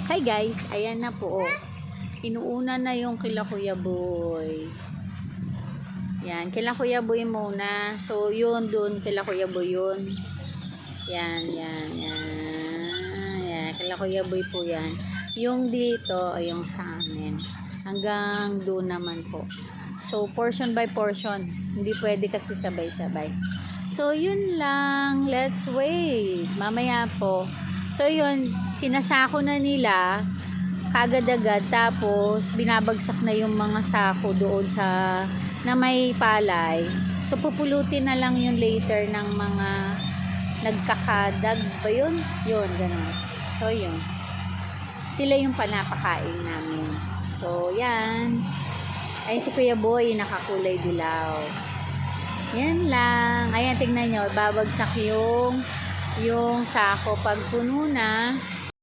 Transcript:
Hi guys, ayan na po. Inuuna na yung kila Kuya Boy. Yan, kila Kuya Boy muna. So, yun dun, kila Kuya Boy yun. Yan. Yan, kila Kuya Boy po yan. Yung dito, ay yung sa amin. Hanggang doon naman po. So, portion by portion. Hindi pwede kasi sabay-sabay. So, yun lang. Let's wait. Mamaya po. So, yun. Sinasako na nila kagad-agad. Tapos, binabagsak na yung mga sako doon sa na may palay. So, pupulutin na lang yun later ng mga nagkakadag ba yun? Yun, ganun. So, yun. Sila yung panapakain namin. So, yan. Ayun si Kuya Boy, nakakulay dilaw. Yan lang. Ayan, tingnan nyo. Babagsak yung sako. Pag puno na,